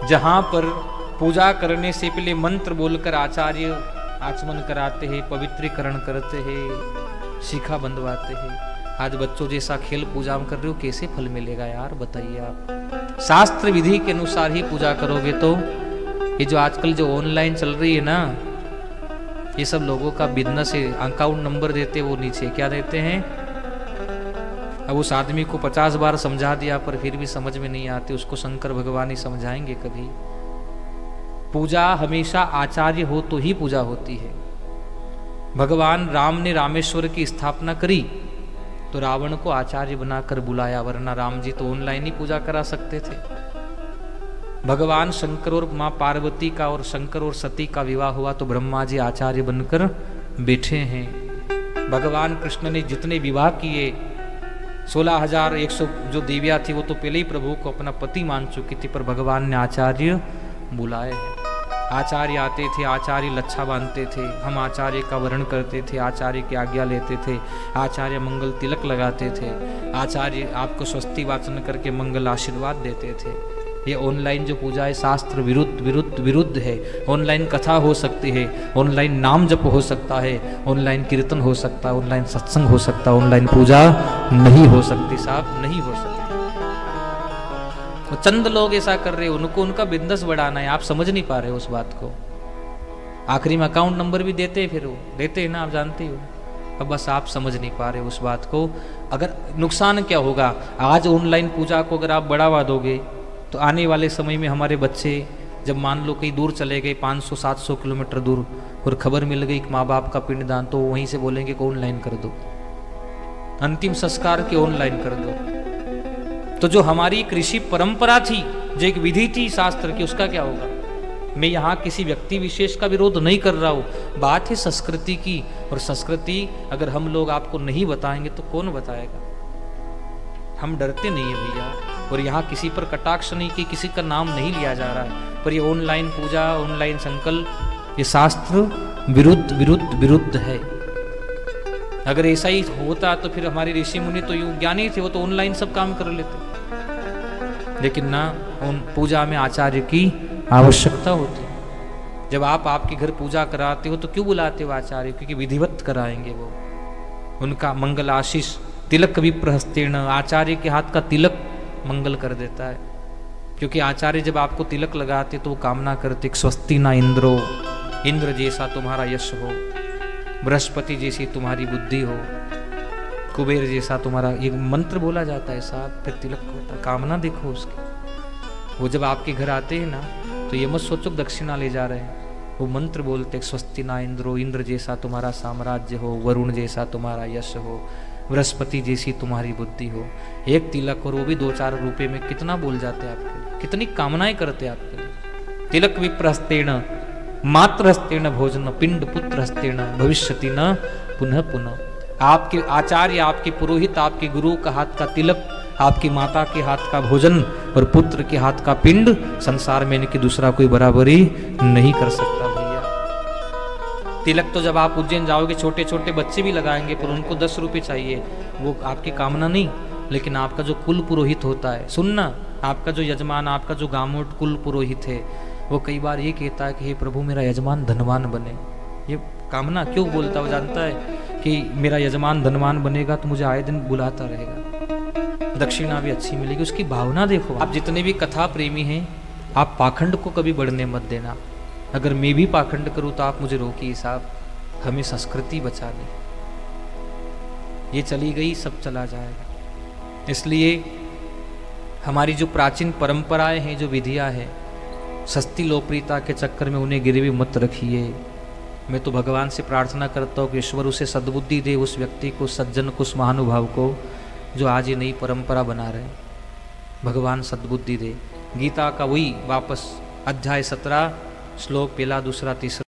जहां पर पूजा करने से पहले मंत्र बोलकर आचार्य आचमन कराते हैं, पवित्रीकरण करते हैं, शिखा बंधवाते हैं। आज बच्चों जैसा खेल पूजा में कर रहे हो, कैसे फल मिलेगा यार बताइए आप। शास्त्र विधि के अनुसार ही पूजा करोगे तो। ये जो आजकल जो ऑनलाइन चल रही है ना, ये सब लोगों का बिजनेस है। अकाउंट नंबर देते वो नीचे क्या देते हैं। अब उस आदमी को 50 बार समझा दिया पर फिर भी समझ में नहीं आती, उसको शंकर भगवान ही समझाएंगे कभी। पूजा हमेशा आचार्य हो तो ही पूजा होती है। भगवान राम ने रामेश्वर की स्थापना करी तो रावण को आचार्य बनाकर बुलाया, वरना राम जी तो ऑनलाइन ही पूजा करा सकते थे। भगवान शंकर और मां पार्वती का और शंकर और सती का विवाह हुआ तो ब्रह्मा जी आचार्य बनकर बैठे हैं। भगवान कृष्ण ने जितने विवाह किए 16,100 जो देवियां थी वो तो पहले ही प्रभु को अपना पति मान चुकी थी, पर भगवान ने आचार्य बुलाए हैं। आचार्य आते थे, आचार्य लच्छा बांधते थे, हम आचार्य का वर्ण करते थे, आचार्य की आज्ञा लेते थे, आचार्य मंगल तिलक लगाते थे, आचार्य आपको स्वस्ति वाचन करके मंगल आशीर्वाद देते थे। ये ऑनलाइन जो पूजा है शास्त्र विरुद्ध है। ऑनलाइन कथा हो सकती है, ऑनलाइन नाम जप हो सकता है, ऑनलाइन कीर्तन हो सकता है, ऑनलाइन सत्संग हो सकता है, ऑनलाइन पूजा नहीं हो सकती साहब, नहीं हो सकती। तो चंद लोग ऐसा कर रहे हैं, उनको उनका बिजनेस बढ़ाना है, आप समझ नहीं पा रहे हो उस बात को। आखिरी में अकाउंट नंबर भी देते हैं, फिर वो देते हैं ना, आप जानते हो। अब बस आप समझ नहीं पा रहे उस बात को। अगर नुकसान क्या होगा, आज ऑनलाइन पूजा को अगर आप बढ़ावा दोगे तो आने वाले समय में हमारे बच्चे जब मान लो कहीं दूर चले गए 500-700 किलोमीटर दूर और खबर मिल गई माँ बाप का पिंडदान, तो वहीं से बोलेंगे कि ऑनलाइन कर दो, अंतिम संस्कार के ऑनलाइन कर दो। तो जो हमारी कृषि परंपरा थी, जो एक विधि थी शास्त्र की, उसका क्या होगा। मैं यहाँ किसी व्यक्ति विशेष का विरोध नहीं कर रहा हूँ, बात है संस्कृति की। और संस्कृति अगर हम लोग आपको नहीं बताएंगे तो कौन बताएगा। हम डरते नहीं है भैया। और यहाँ किसी पर कटाक्ष नहीं कि किसी का नाम नहीं लिया जा रहा है, पर ये ऑनलाइन पूजा, ऑनलाइन संकल्प, ये शास्त्र विरुद्ध है। अगर ऐसा ही होता तो फिर हमारे ऋषि मुनि तो यूं ज्ञानी थे, वो तो ऑनलाइन सब काम कर लेते। लेकिन ना, उन पूजा में आचार्य की आवश्यकता होती है। जब आप आपके घर पूजा कराते हो तो क्यों बुलाते हो आचार्य, क्योंकि विधिवत कराएंगे वो। उनका मंगल आशीष तिलक विप्रहस्तेन, आचार्य के हाथ का तिलक मंगल कर देता है। क्योंकि आचार्य जब आपको तिलक लगाते तो वो कामना करते स्वस्ति ना इंद्रो, इंद्र जैसा तुम्हारा यश हो, बृहस्पति जैसी तुम्हारी बुद्धि हो, कुबेर जैसा तुम्हारा, ये मंत्र बोला जाता है साहब, फिर तिलक होता है। कामना देखो उसकी। वो जब आपके घर आते हैं ना तो ये मत सोचो दक्षिणा ले जा रहे हैं, वो मंत्र बोलते स्वस्ति ना इंद्रो, इंद्र जैसा तुम्हारा साम्राज्य हो, वरुण जैसा तुम्हारा यश हो, बृहस्पति जैसी तुम्हारी बुद्धि हो। एक तिलक और वो भी 2-4 रुपए में कितना बोल जाते हैं आपके लिए, कितनी कामनाएं करते हैं आपके लिए। तिलक विप्रहस्तेन मात्रहस्तेन भोजन पिंड पुत्रहस्तेन भविष्यति न पुनः पुनः। आपके आचार्य, आपके पुरोहित, आपके गुरु का हाथ का तिलक, आपकी माता के हाथ का भोजन और पुत्र के हाथ का पिंड, संसार में इनकी दूसरा कोई बराबरी नहीं कर सकता भैया। तिलक तो जब आप उज्जैन जाओगे छोटे छोटे बच्चे भी लगाएंगे, पर उनको 10 रुपये चाहिए, वो आपकी कामना नहीं। लेकिन आपका जो कुल पुरोहित होता है, सुनना, आपका जो यजमान, आपका जो गामोट कुल पुरोहित है, वो कई बार ये कहता है कि हे प्रभु मेरा यजमान धनवान बने। ये कामना क्यों बोलता है, वो जानता है कि मेरा यजमान धनवान बनेगा तो मुझे आए दिन बुलाता रहेगा, दक्षिणा भी अच्छी मिलेगी। उसकी भावना देखो। आप जितने भी कथा प्रेमी हैं, आप पाखंड को कभी बढ़ने मत देना। अगर मैं भी पाखंड करूं तो आप मुझे रोकिए साहब, हमें संस्कृति बचा दे। ये चली गई सब चला जाएगा। इसलिए हमारी जो प्राचीन परंपराएं हैं, जो विधियां हैं, सस्ती लोकप्रियता के चक्कर में उन्हें गिरवी मत रखिए। मैं तो भगवान से प्रार्थना करता हूँ कि ईश्वर उसे सद्बुद्धि दे, उस व्यक्ति को, सज्जन को, उस महानुभाव को जो आज ये नई परंपरा बना रहे। भगवान सद्बुद्धि दे। गीता का वही वापस अध्याय 17 श्लोक 1, 2, 3